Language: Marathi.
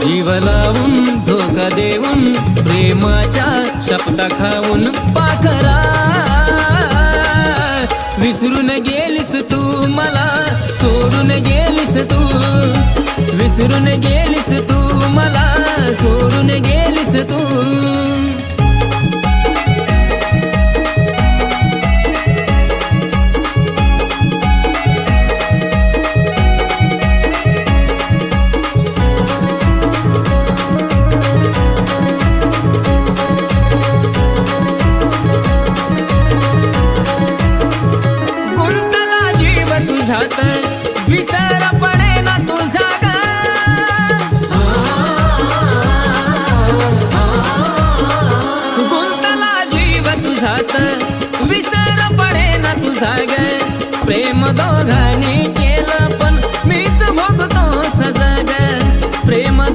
जीव लावून धोका देऊन प्रेमाच्या शपथा खाऊन पाखरा विसरून गेलीस तू मला सोडून गेलीस तू विसरून गेलीस तू मला सोडून गेलीस तू विसर पडे ना तुझा ग गुंतला जीव तुझ्यात विसर पडे ना तुझा ग प्रेम दोघांनी